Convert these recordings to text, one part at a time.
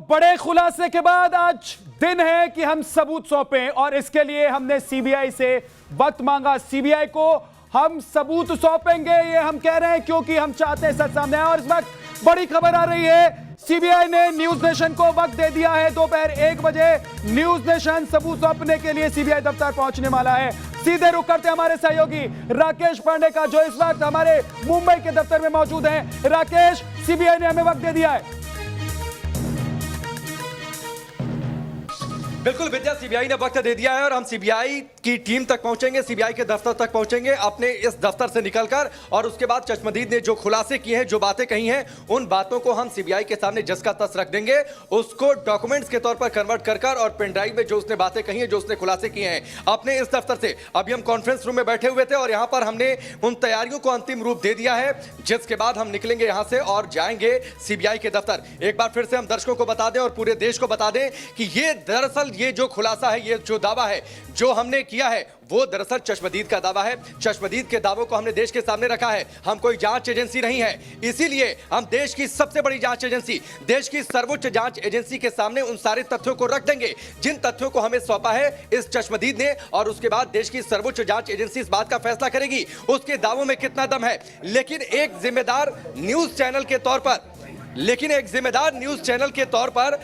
बड़े खुलासे के बाद आज दिन है कि हम सबूत सौंपें और इसके लिए हमने सीबीआई से वक्त मांगा। सीबीआई को हम सबूत सौंपेंगे ये हम कह रहे हैं क्योंकि हम चाहते हैं सच सामने आए। और इस वक्त बड़ी खबर आ रही है, सीबीआई ने न्यूज नेशन को वक्त दे दिया है। दोपहर 1 बजे न्यूज नेशन सबूत सौंपने के लिए सीबीआई दफ्तर पहुंचने वाला है। सीधे रुक करते हमारे सहयोगी राकेश पांडे का, जो इस वक्त हमारे मुंबई के दफ्तर में मौजूद हैं। राकेश, सीबीआई ने हमें वक्त दे दिया है। बिल्कुल विद्या, सीबीआई ने वक्त दे दिया है और हम सीबीआई की टीम तक पहुंचेंगे, सीबीआई के दफ्तर तक पहुंचेंगे अपने इस दफ्तर से निकलकर। और उसके बाद चश्मदीद ने जो खुलासे किए हैं, जो बातें कही हैं, उन बातों को हम सीबीआई के सामने जस का तस रख देंगे, उसको डॉक्यूमेंट्स के तौर पर कन्वर्ट कर और पेन ड्राइव में जो उसने बातें कही हैं, जो उसने खुलासे किए हैं अपने इस दफ्तर से। अभी हम कॉन्फ्रेंस रूम में बैठे हुए थे और यहां पर हमने उन तैयारियों को अंतिम रूप दे दिया है, जिसके बाद हम निकलेंगे यहां से और जाएंगे सीबीआई के दफ्तर। एक बार फिर से हम दर्शकों को बता दें और पूरे देश को बता दें कि ये दरअसल ये जो खुलासा है, ये जो दावा है जो हमने किया है, वो दरअसल चश्मदीद का दावा है। चश्मदीद के दावों को हमने देश के सामने रखा है। हम कोई जांच एजेंसी नहीं है, इसीलिए हम देश की सबसे बड़ी जांच एजेंसी, देश की सर्वोच्च जांच एजेंसी के सामने उन सारे तथ्यों को रख देंगे जिन तथ्यों को हमें सौंपा है इस चश्मदीद ने। और उसके बाद देश की सर्वोच्च जांच एजेंसी इस बात का फैसला करेगी उसके दावों में कितना दम है। लेकिन एक जिम्मेदार न्यूज चैनल के तौर पर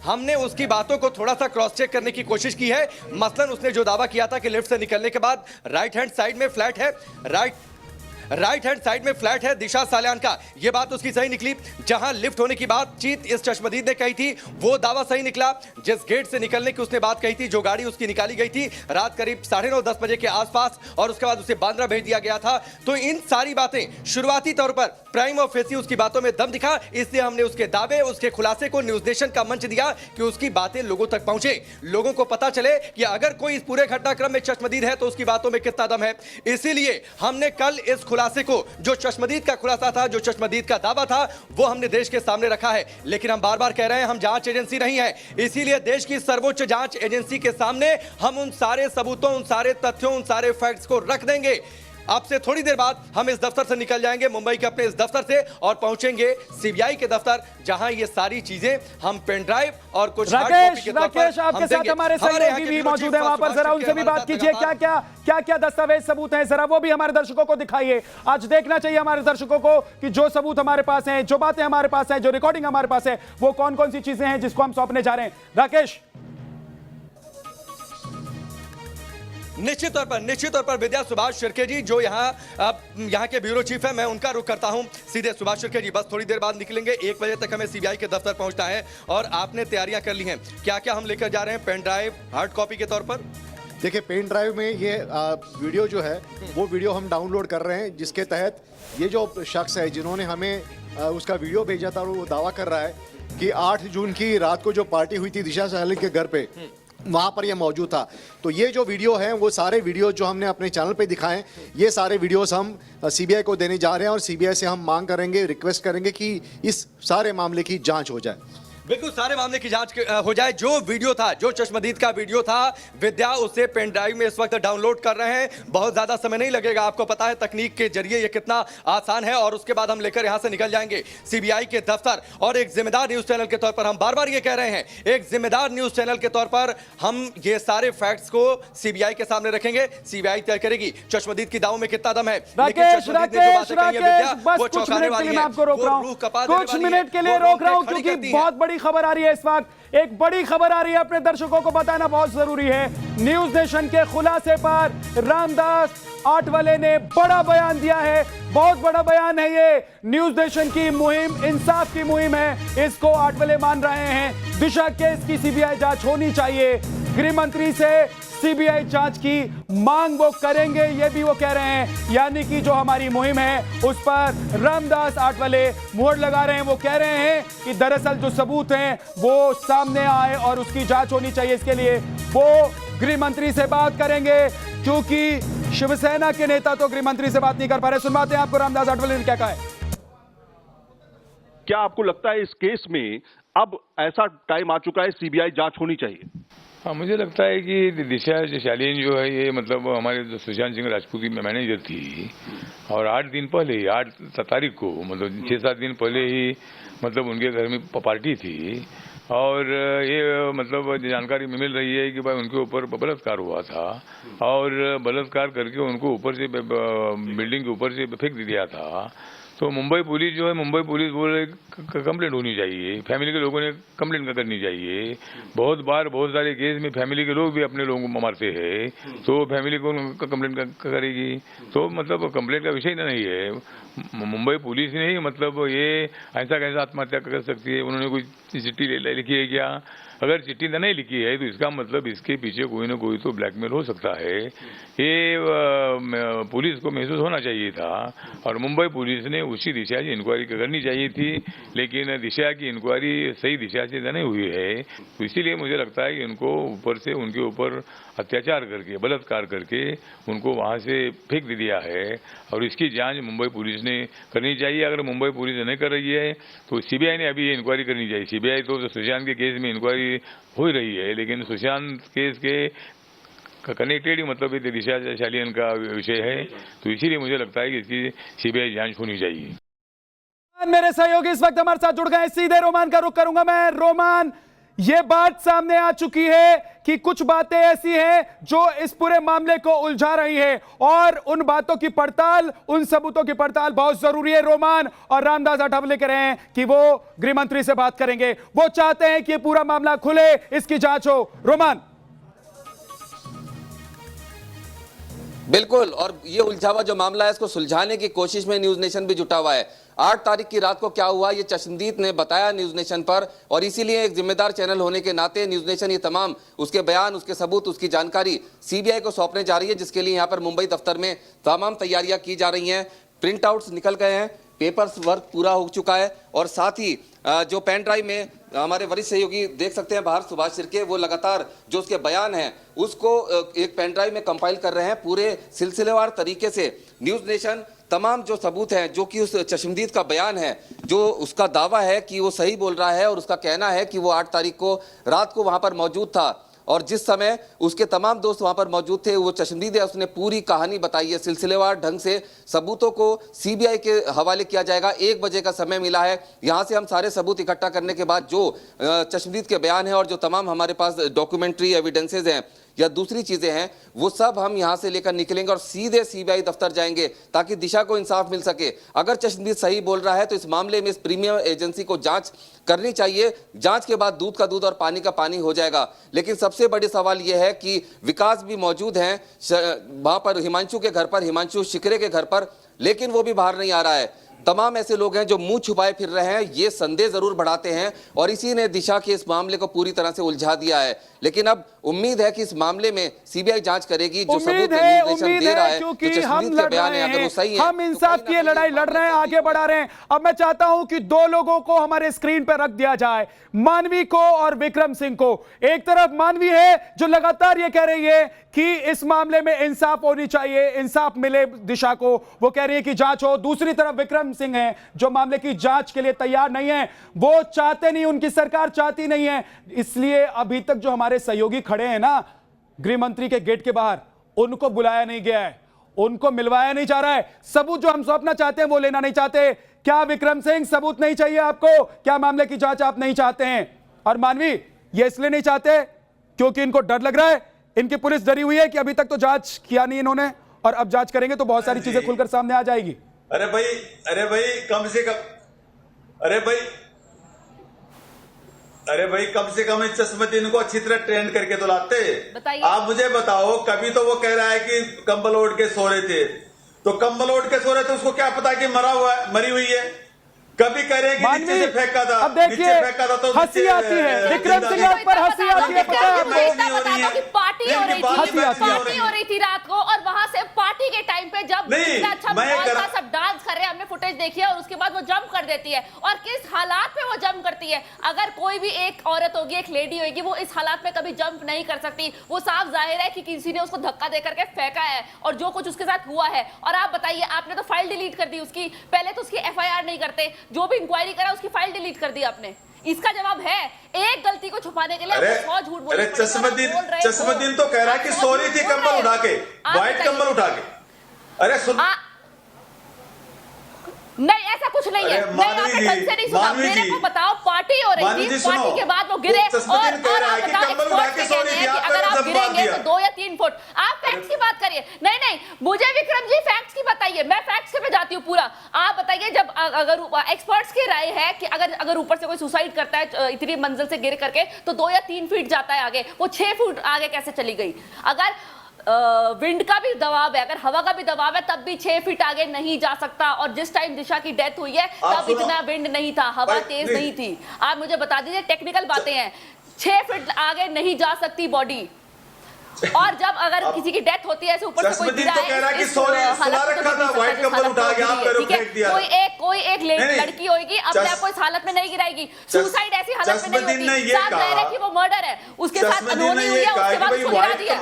हमने उसकी बातों को थोड़ा सा क्रॉस चेक करने की कोशिश की है। मसलन उसने जो दावा किया था कि लिफ्ट से निकलने के बाद राइट हैंड साइड में फ्लैट है दिशा साल्यान का, यह बात उसकी सही निकली। जहां लिफ्ट होने की बातचीत इस चश्मदीद ने कही थी, वो दावा सही निकला। जिस गेट से निकलने की उसने बात कही थी, जो गाड़ी उसकी निकाली गई थी रात करीब 9:30-10 बजे के आसपास, और उसके बाद उसे बांद्रा भेज दिया गया था, तो इन सारी बातें शुरुआती तौर पर प्राइम और फेसी उसकी बातों में दम दिखा। इसलिए हमने उसके दावे, उसके खुलासे को न्यूज नेशन का मंच दिया कि उसकी बातें लोगों तक पहुंचे, लोगों को पता चले कि अगर कोई इस पूरे घटनाक्रम में चश्मदीद है तो उसकी बातों में कितना दम है। इसीलिए हमने कल इस खुलासे को, जो चश्मदीद का खुलासा था, जो चश्मदीद का दावा था, वो हमने देश के सामने रखा है। लेकिन हम बार बार कह रहे हैं, हम जांच एजेंसी नहीं है, इसीलिए देश की सर्वोच्च जांच एजेंसी के सामने हम उन सारे सबूतों, उन सारे तथ्यों, उन सारे फैक्ट्स को रख देंगे। अब से थोड़ी देर बाद हम इस दफ्तर से निकल जाएंगे, मुंबई के अपने इस दफ्तर से, और पहुंचेंगे सीबीआई के दफ्तर, जहां ये सारी चीजें हम पेन ड्राइव और कुछ राकेश, आपके साथ हमारे सहयोगी भी मौजूद हैं वहां पर, जरा उनसे भी बात कीजिए। क्या दस्तावेज सबूत हैं, जरा वो भी हमारे दर्शकों को दिखाइए। आज देखना चाहिए हमारे दर्शकों को कि जो सबूत हमारे पास हैं, जो बातें हमारे पास हैं, जो रिकॉर्डिंग हमारे पास है, वो कौन कौन सी चीजें हैं जिसको हम सौंपने जा रहे हैं। राकेश। निश्चित तौर पर विद्या, सुभाष शिर्के जी जो यहाँ के ब्यूरो चीफ है, मैं उनका रुख करता हूँ सीधे। सुभाष शिर्के जी, बस थोड़ी देर बाद निकलेंगे, 1 बजे तक हमें सीबीआई के दफ्तर पहुंचना है और आपने तैयारियां कर ली हैं। क्या क्या हम लेकर जा रहे हैं पेन ड्राइव, हार्ड कॉपी के तौर पर? देखिए, पेन ड्राइव में ये वीडियो जो है, वो वीडियो हम डाउनलोड कर रहे हैं, जिसके तहत ये जो शख्स है जिन्होंने हमें उसका वीडियो भेजा था, वो दावा कर रहा है कि 8 जून की रात को जो पार्टी हुई थी दिशा साल्यान के घर पे, वहाँ पर ये मौजूद था। तो ये जो वीडियो हैं, वो सारे वीडियो जो हमने अपने चैनल पे दिखाए, ये सारे वीडियोस हम सीबीआई को देने जा रहे हैं और सीबीआई से हम मांग करेंगे, रिक्वेस्ट करेंगे कि इस सारे मामले की जांच हो जाए। बिल्कुल, सारे मामले की जांच हो जाए। जो वीडियो था, जो चश्मदीद का वीडियो था, विद्या उसे पेन ड्राइव में इस वक्त डाउनलोड कर रहे हैं। बहुत ज्यादा समय नहीं लगेगा, आपको पता है तकनीक के जरिए ये कितना आसान है। और उसके बाद हम लेकर यहां से निकल जाएंगे सीबीआई के दफ्तर। और एक जिम्मेदार न्यूज चैनल के तौर पर हम बार बार ये कह रहे हैं, एक जिम्मेदार न्यूज चैनल के तौर पर हम ये सारे फैक्ट्स को सीबीआई के सामने रखेंगे। सीबीआई तय करेगी चश्मदीद की दावों में कितना दम है। कुछ मिनट के लिए रोक रहा हूं क्योंकि बहुत बड़ी खबर आ रही है। इस वक्त एक बड़ी खबर आ रही है, अपने दर्शकों को बताना बहुत जरूरी है। न्यूज नेशन के खुलासे पर रामदास आठवले ने बड़ा बयान दिया है, बहुत बड़ा बयान है ये। न्यूज नेशन की मुहिम इंसाफ की मुहिम है, इसको आठवले मान रहे हैं। दिशा केस की सीबीआई जांच होनी चाहिए, गृह मंत्री से सीबीआई जांच की मांग वो करेंगे, ये भी वो कह रहे हैं। यानी कि जो हमारी मुहिम है उस पर रामदास आठवले मोहर लगा रहे हैं। वो कह रहे हैं कि दरअसल जो सबूत हैं वो सामने आए और उसकी जांच होनी चाहिए। इसके लिए वो गृह मंत्री से बात करेंगे, क्योंकि शिवसेना के नेता तो गृह मंत्री से बात नहीं कर पा रहे। सुनवाते हैं आपको रामदास आठवले ने क्या कहा है। क्या आपको लगता है इस केस में अब ऐसा टाइम आ चुका है सीबीआई जांच होनी चाहिए? हाँ, मुझे लगता है कि दिशा साल्यान जो है, ये मतलब हमारे जो सुशांत सिंह राजपूत की मैनेजर थी, और 8 दिन पहले ही, 8 तारीख को, मतलब 6-7 दिन पहले ही, मतलब उनके घर में पार्टी थी, और ये मतलब जानकारी मिल रही है कि भाई उनके ऊपर बलात्कार हुआ था और बलात्कार करके उनको ऊपर से बिल्डिंग के ऊपर से फेंक दिया था। तो मुंबई पुलिस जो है, मुंबई पुलिस बोले कंप्लेंट होनी चाहिए, फैमिली के लोगों ने कंप्लेंट करनी चाहिए। बहुत बार बहुत सारे केस में फैमिली के लोग भी अपने लोगों को मारते हैं, तो फैमिली को कंप्लेंट करेगी। तो मतलब कंप्लेंट का विषय नहीं है। मुंबई पुलिस ने ही मतलब ये ऐसा कैसा आत्महत्या कर सकती है? उन्होंने कोई चिट्ठी लिखी है क्या? अगर चिट्ठी नहीं लिखी है तो इसका मतलब इसके पीछे कोई ना कोई तो ब्लैकमेल हो सकता है। ये पुलिस को महसूस होना चाहिए था और मुंबई पुलिस ने उसी दिशा से इंक्वायरी करनी चाहिए थी, लेकिन दिशा की इंक्वायरी सही दिशा से नहीं हुई है। तो इसीलिए मुझे लगता है कि उनको ऊपर से उनके ऊपर अत्याचार करके, बलात्कार करके उनको वहाँ से फेंक दिया है और इसकी जांच मुंबई पुलिस ने करनी चाहिए। अगर मुंबई पुलिस नहीं कर रही है तो सीबीआई ने अभी ये इंक्वायरी करनी चाहिए। सीबीआई तो सुशांत के केस में इंक्वायरी हो रही है, लेकिन सुशांत केस के कनेक्टेड ही मतलब ये दिशा शालीन का विषय है। तो इसीलिए मुझे लगता है कि इसकी सीबीआई जांच होनी चाहिए। मेरे सहयोगी इस वक्त हमारे साथ जुड़ गए, सीधे रोमान का रुख करूंगा मैं। रोमान, ये बात सामने आ चुकी है कि कुछ बातें ऐसी हैं जो इस पूरे मामले को उलझा रही है और उन बातों की पड़ताल, उन सबूतों की पड़ताल बहुत जरूरी है। रोमान और रामदास अठावले कह रहे हैं कि वो गृह मंत्री से बात करेंगे, वो चाहते हैं कि ये पूरा मामला खुले, इसकी जांच हो। रोमान, बिल्कुल, और ये उलझा हुआ जो मामला है इसको सुलझाने की कोशिश में न्यूज नेशन भी जुटा हुआ है। 8 तारीख की रात को क्या हुआ ये चश्मदीद ने बताया न्यूज नेशन पर, और इसीलिए एक जिम्मेदार चैनल होने के नाते न्यूज नेशन ये तमाम उसके बयान, उसके सबूत, उसकी जानकारी सीबीआई को सौंपने जा रही है, जिसके लिए यहाँ पर मुंबई दफ्तर में तमाम तैयारियां की जा रही हैं। प्रिंट आउट्स निकल गए हैं, पेपर्स वर्क पूरा हो चुका है और साथ ही जो पेन ड्राइव में हमारे वरिष्ठ सहयोगी देख सकते हैं बाहर सुभाष शिर्के, वो लगातार जो उसके बयान हैं उसको एक पेन ड्राइव में कंपाइल कर रहे हैं पूरे सिलसिलेवार तरीके से। न्यूज नेशन तमाम जो सबूत हैं, जो कि उस चश्मदीद का बयान है, जो उसका दावा है कि वो सही बोल रहा है और उसका कहना है कि वो 8 तारीख को रात को वहां पर मौजूद था और जिस समय उसके तमाम दोस्त वहां पर मौजूद थे, वो चश्मदीद है, उसने पूरी कहानी बताई है सिलसिलेवार ढंग से। सबूतों को सीबीआई के हवाले किया जाएगा। 1 बजे का समय मिला है। यहां से हम सारे सबूत इकट्ठा करने के बाद जो चश्मदीद के बयान है और जो तमाम हमारे पास डॉक्यूमेंट्री एविडेंसेज हैं या दूसरी चीजें हैं, वो सब हम यहां से लेकर निकलेंगे और सीधे सीबीआई दफ्तर जाएंगे ताकि दिशा को इंसाफ मिल सके। अगर चश्मदीद सही बोल रहा है तो इस मामले में इस प्रीमियम एजेंसी को जांच करनी चाहिए। जांच के बाद दूध का दूध और पानी का पानी हो जाएगा। लेकिन सबसे बड़ी सवाल यह है कि विकास भी मौजूद हैं वहां पर, हिमांशु के घर पर, हिमांशु शिकरे के घर पर, लेकिन वो भी बाहर नहीं आ रहा है। तमाम ऐसे लोग हैं जो मुंह छुपाए फिर रहे हैं। ये संदेह जरूर बढ़ाते हैं और इसी ने दिशा के इस मामले को पूरी तरह से उलझा दिया है। लेकिन अब उम्मीद है कि इस मामले में सीबीआई जांच करेगी। जो सबूत दे रहा है, क्योंकि हम लड़ रहे हैं, हम इंसाफ की लड़ाई लड़ रहे हैं, आगे बढ़ा रहे हैं। अब मैं चाहता हूं कि 2 लोगों को हमारे स्क्रीन पर रख दिया जाए, मानवी को और विक्रम सिंह को। एक तरफ मानवी है जो लगातार ये कह रही है कि इस मामले में इंसाफ होनी चाहिए, इंसाफ मिले दिशा को, वो कह रही है कि जांच हो। दूसरी तरफ विक्रम सिंह है जो मामले की जांच के लिए तैयार नहीं है, वो चाहते नहीं, उनकी सरकार चाहती नहीं है। इसलिए अभी तक जो हमारे सहयोगी खड़े हैं ना गृह मंत्री के गेट के बाहर, उनको बुलाया नहीं गया है, उनको मिलवाया नहीं जा रहा है। सबूत जो हम सौंपना चाहते हैं वो लेना नहीं चाहते। क्या विक्रम सिंह सबूत नहीं चाहिए आपको? क्या मामले की जांच आप नहीं चाहते हैं? और मानवी, ये इसलिए नहीं चाहते क्योंकि इनको डर लग रहा है, इनकी पुलिस डरी हुई है कि अभी तक तो जांच किया नहीं इन्होंने और अब जांच करेंगे तो बहुत सारी चीजें खुलकर सामने आ जाएगी। अरे भाई कम से कम इस चश्मदीद को अच्छी तरह ट्रेन करके तो लाते। आप मुझे बताओ, कभी तो वो कह रहा है कि कंबल ओढ़ के सो रहे थे, तो कंबल ओढ़ के सो रहे थे, उसको क्या पता कि मरी हुई है। कभी कह रहे कि नीचे से फेंका था, अब देखिए हंसी आती है, विक्रम सिंह पर हंसी आती है। पता है आपको पार्टी हो रही थी रात को और वहां से पार्टी के टाइम पे जब इतना अच्छा माहौल था, सब डांस कर रहे हैं, हमने फुटेज देखी है, और उसके बाद वो जंप कर देती है। और किस हालात में वो जंप करती है? अगर कोई भी एक औरत होगी, एक लेडी होगी, वो इस हालात में कभी जंप नहीं कर सकती। वो साफ जाहिर है कि किसी ने उसको धक्का देकर के फेंका है और जो कुछ उसके साथ हुआ है। और आप बताइए, आपने तो फाइल डिलीट कर दी उसकी, पहले तो उसकी FIR नहीं करते, जो भी इंक्वायरी करा उसकी फाइल डिलीट कर दी आपने। इसका जवाब है एक गलती को छुपाने के लिए आप 100 झूठ बोल रहे हैं। चश्मदीद तो कह रहा है कि सो रही थी कंबल उठा के, व्हाइट कंबल उठा के। अरे सुन, नहीं, ऐसा कुछ नहीं है। नहीं, आपने ढंग से नहीं सुना। मेरे को बताओ, पार्टी हो रही थी, पार्टी के बाद वो गिरे, और आप बताओ एक्सपर्ट्स ये कहते हैं कि अगर आप गिरेंगे तो 2 या 3 फुट। आप फैक्ट्स की बात करिए। नहीं नहीं, मुझे विक्रम जी फैक्ट्स की बताइए, मैं फैक्ट्स पे जाती हूँ पूरा। आप बताइए, जब अगर एक्सपर्ट्स की राय है कि अगर ऊपर से कोई सुसाइड करता है इतनी मंजिल से गिर करके, तो 2 या 3 फीट जाता है आगे, वो 6 फुट आगे कैसे चली गई? अगर विंड का भी दबाव है, अगर हवा का भी दबाव है, तब भी 6 फीट आगे नहीं जा सकता। और जिस टाइम दिशा की डेथ हुई है तब इतना विंड नहीं था, हवा तेज नहीं थी। आप मुझे बता दीजिए, टेक्निकल बातें हैं, 6 फीट आगे नहीं जा सकती बॉडी। और जब अगर किसी की डेथ होती है ऐसे ऊपर से कोई गिरा है, कोई एक लड़की होगी अपने आप को इस हालत में नहीं गिराएगी। सुसाइड ऐसी हालत में नहीं होती। साफ जाहिर है कि वो मर्डर है, उसके साथ अनहोनी हुई है, उसके बाद उसको गिरा दिया,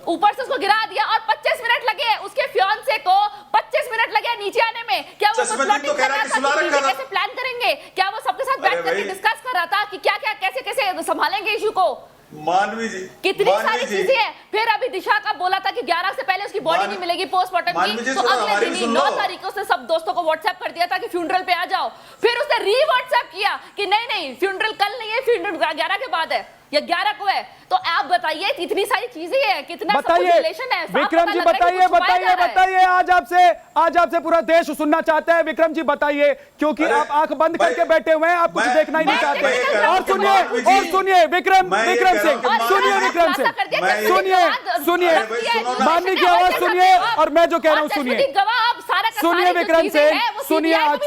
ऊपर से उसको गिरा दिया, और 25 मिनट लगे उसके फियांसे को 25 मिनट लगे नीचे आने में। क्या वो प्लॉटिंग कर रहा था कि कैसे प्लान करेंगे? क्या वो सबके साथ बैठ करके डिस्कस कर रहा था कि क्या क्या कैसे कैसे संभालेंगे इशू को? मानवी जी, कितनी सारी चीजें हैं। फिर अभी दिशा का बोला था कि 11 से पहले उसकी बॉडी नहीं मिलेगी पोस्टमार्टम की, तो अगले दिन ही 9 तारीख को उसने सब दोस्तों को व्हाट्सएप कर दिया था कि फ्यूनरल पे आ जाओ। फिर उसने री व्हाट्सएप किया कि नहीं नहीं, फ्यूनरल कल नहीं है, फ्यूनरल 11 के बाद है या 11 को है। तो आप बताइए, इतनी सारी चीजें हैं, कितना रिलेशन है। विक्रम जी बताइए, आज आपसे पूरा देश सुनना चाहता है। विक्रम जी बताइए, क्योंकि आप आंख बंद करके बैठे हुए हैं, आप कुछ देखना ही नहीं चाहते। और सुनिए विक्रम सिंह, सुनिए माननी की आवाज सुनिए, और मैं जो कह रहा हूं सुनिए विक्रम सिंह, सुनिए। आज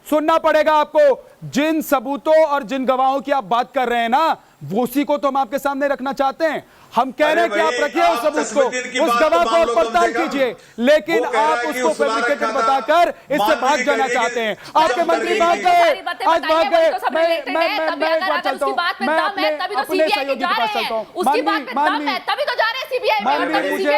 सुनना पड़ेगा आपको। जिन सबूतों और जिन गवाहों की आप बात कर रहे हैं ना, उसी को तो हम आपके सामने रखना चाहते हैं। हम कह रहे हैं कि आप रखिए उस सबूत को, उस गवाह को आप पड़ताल कीजिए, लेकिन आप उसको फैब्रिकेटेड बताकर इससे भाग जाना चाहते हैं। आपके मंत्री भाग गए, आज भाग गए। मैं एक बार चलता हूँ, मैं अपने सहयोगी के पास चलता हूँ। मानवी तभी तो जा रहे हैं सीबीआई में, मानवी मुझे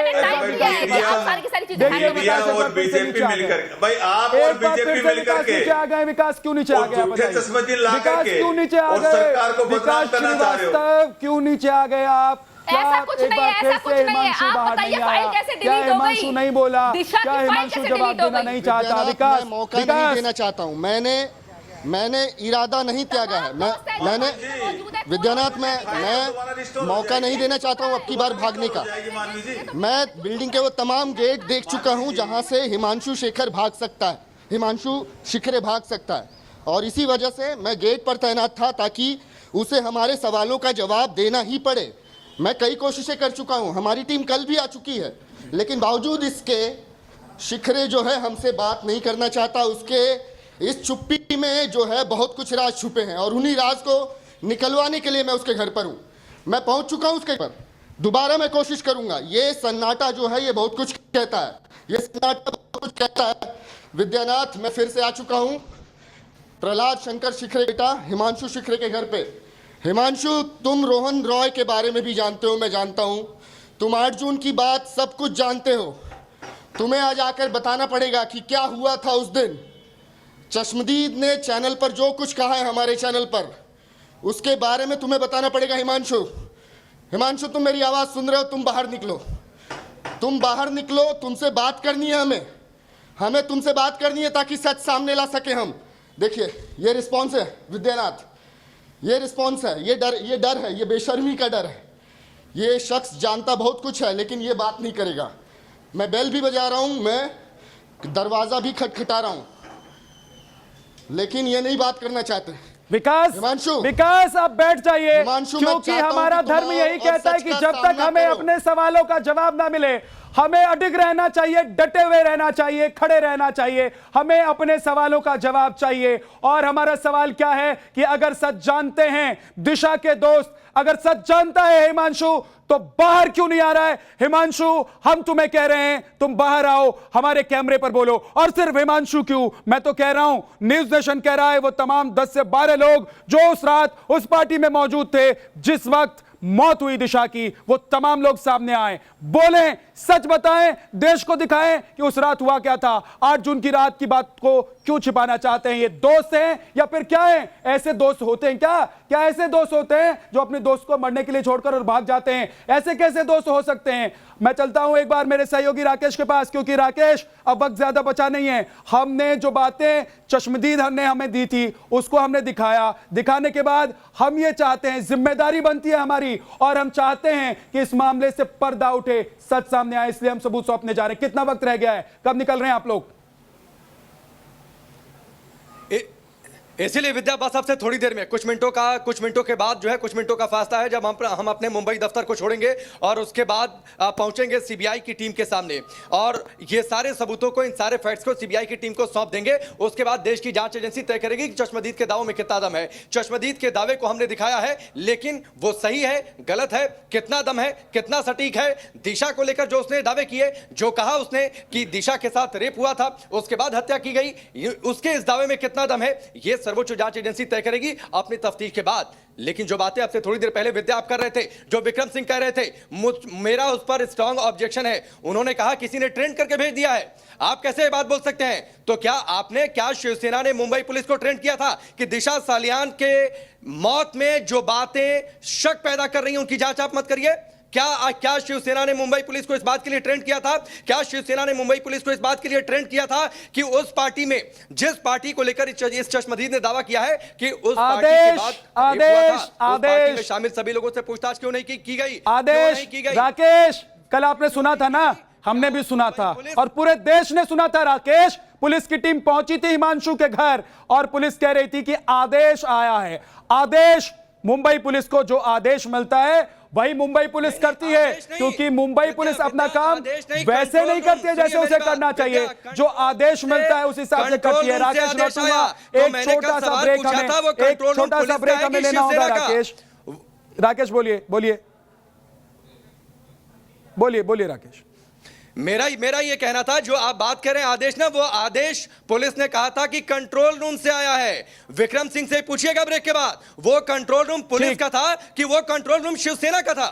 बीजेपी मिलकर, भाई आप और बीजेपी मिलकर के नीचे आ गए। विकास क्यों नीचे आ गए? विकास क्यों नीचे आ गए? विकास श्रीवास्तव क्यों नीचे आ गए आप? ऐसा कुछ नहीं है, ऐसा कुछ नहीं है। आप बताइए, फाइल कैसे डिलीट हो गई? हिमांशु नहीं बोला, दिशा की क्या फाइल हिमांशु कैसे जवाब डिलीट हो देना गई? नहीं चाहता? विकास मौका नहीं देना चाहता हूँ। मैंने इरादा नहीं त्यागा है। मैंने विद्यानाथ मैं मौका नहीं देना चाहता हूँ अब की बार भागने का। मैं बिल्डिंग के वो तमाम गेट देख चुका हूँ जहाँ से हिमांशु शेखर भाग सकता है, हिमांशु शिखरे भाग सकता है, और इसी वजह से मैं गेट पर तैनात था ताकि उसे हमारे सवालों का जवाब देना ही पड़े। मैं कई कोशिशें कर चुका हूं, हमारी टीम कल भी आ चुकी है, लेकिन बावजूद इसके शिखरे जो है हमसे बात नहीं करना चाहता। उसके इस चुप्पी में जो है बहुत कुछ राज छुपे हैं, और उन्हीं राज को निकलवाने के लिए मैं उसके घर पर हूं। मैं पहुंच चुका हूं उसके घर, दोबारा मैं कोशिश करूंगा। ये सन्नाटा जो है ये बहुत कुछ कहता है, ये सन्नाटा बहुत कुछ कहता है। विद्यानाथ, मैं फिर से आ चुका हूं प्रहलाद शंकर शिखरे बेटा हिमांशु शिखरे के घर पे। हिमांशु, तुम रोहन रॉय के बारे में भी जानते हो, मैं जानता हूं। तुम 8 जून की बात सब कुछ जानते हो। तुम्हें आज आकर बताना पड़ेगा कि क्या हुआ था उस दिन। चश्मदीद ने चैनल पर जो कुछ कहा है हमारे चैनल पर, उसके बारे में तुम्हें बताना पड़ेगा। हिमांशु, हिमांशु तुम मेरी आवाज़ सुन रहे हो? तुम बाहर निकलो, तुम बाहर निकलो। तुमसे बात करनी है, हमें तुमसे बात करनी है ताकि सच सामने ला सके हम। देखिए, ये रिस्पॉन्स है विद्यानाथ, ये रिस्पॉन्स है, ये डर है, ये बेशर्मी का डर है। ये शख्स जानता बहुत कुछ है लेकिन ये बात नहीं करेगा। मैं बेल भी बजा रहा हूं, मैं दरवाजा भी खटखटा रहा हूं, लेकिन ये नहीं बात करना चाहते। विकास आप बैठ जाइए, क्योंकि हमारा धर्म यही कहता है कि जब तक हमें अपने सवालों का जवाब ना मिले, हमें अडिग रहना चाहिए, डटे हुए रहना चाहिए, खड़े रहना चाहिए। हमें अपने सवालों का जवाब चाहिए। और हमारा सवाल क्या है कि अगर सच जानते हैं दिशा के दोस्त, अगर सच जानता है हिमांशु, तो बाहर क्यों नहीं आ रहा है? हिमांशु, हम तुम्हें कह रहे हैं तुम बाहर आओ, हमारे कैमरे पर बोलो। और सिर्फ हिमांशु क्यों, मैं तो कह रहा हूं, न्यूज नेशन कह रहा है, वो तमाम 10 से 12 लोग जो उस रात उस पार्टी में मौजूद थे जिस वक्त मौत हुई दिशा की, वो तमाम लोग सामने आए, बोलें, सच बताएं, देश को दिखाएं कि उस रात हुआ क्या था। 8 जून की रात की बात को क्यों छिपाना चाहते हैं? ये दोस्त हैं या फिर क्या है? ऐसे दोस्त होते हैं क्या? क्या ऐसे दोस्त होते हैं जो अपने दोस्त को मरने के लिए छोड़कर और भाग जाते हैं? ऐसे कैसे दोस्त हो सकते हैं? मैं चलता हूं एक बार मेरे सहयोगी राकेश के पास, क्योंकि राकेश अब वक्त ज्यादा बचा नहीं है। हमने जो बातें चश्मदीद ने हमें दी थी उसको हमने दिखाया, दिखाने के बाद हम ये चाहते हैं, जिम्मेदारी बनती है हमारी और हम चाहते हैं कि इस मामले से पर्दा उठे, सच सामने आए, इसलिए हम सबूत सौंपने जा रहे हैं। कितना वक्त रह गया है? कब निकल रहे हैं आप लोग? इसीलिए विद्या बस अब से थोड़ी देर में, कुछ मिनटों के बाद जो है, कुछ मिनटों का फासला है जब हम अपने मुंबई दफ्तर को छोड़ेंगे और उसके बाद पहुंचेंगे सीबीआई की टीम के सामने और ये सारे सबूतों को, इन सारे फैक्ट्स को सीबीआई की टीम को सौंप देंगे। उसके बाद देश की जांच एजेंसी तय करेगी कि चश्मदीद के दावों में कितना दम है। चश्मदीद के दावे को हमने दिखाया है, लेकिन वो सही है, गलत है, कितना दम है, कितना सटीक है। दिशा को लेकर जो उसने दावे किए, जो कहा उसने कि दिशा के साथ रेप हुआ था, उसके बाद हत्या की गई, उसके इस दावे में कितना दम है, ये सर्वोच्च जांच एजेंसी तय करेगी अपनी तफ्तीश के बाद। लेकिन जो बातें आपसे थोड़ी देर पहले विद्या आप कर रहे थे, जो विक्रम सिंह कह रहे थे, मेरा उस पर स्ट्रांग ऑब्जेक्शन है। उन्होंने कहा किसी ने ट्रेंड करके भेज दिया है। आप कैसे ये बात बोल सकते हैं? तो क्या शिवसेना ने मुंबई पुलिस को ट्रेंड किया था कि दिशा सालियान के मौत में जो बातें शक पैदा कर रही हैं उनकी जांच आप मत करिए? क्या शिवसेना ने मुंबई पुलिस को इस बात के लिए ट्रेंड किया था? क्या शिवसेना ने मुंबई पुलिस को इस बात के लिए ट्रेंड किया था कि उस पार्टी में, जिस पार्टी को लेकर इस चश्मदीद ने दावा किया है कि उस पार्टी के बाद उस पार्टी में शामिल सभी लोगों से पूछताछ क्यों नहीं की गई? आदेश राकेश, कल आपने सुना था ना, हमने भी सुना था और पूरे देश ने सुना था। राकेश, पुलिस की टीम पहुंची थी हिमांशु के घर और पुलिस कह रही थी कि आदेश आया है। आदेश, मुंबई पुलिस को जो आदेश मिलता है वही मुंबई पुलिस करती है, क्योंकि मुंबई पुलिस अपना काम वैसे नहीं करती है जैसे उसे करना चाहिए। जो आदेश मिलता है उस हिसाब से करती है। राकेश रतुआ, एक छोटा सा ब्रेक हमें लेना होगा। राकेश बोलिए राकेश। मेरा ये कहना था, जो आप बात कर रहे हैं आदेश ना, वो आदेश पुलिस ने कहा था कि कंट्रोल रूम से आया है। विक्रम सिंह से पूछिएगा ब्रेक के बाद, वो कंट्रोल रूम पुलिस का था कि वो कंट्रोल रूम शिवसेना का था?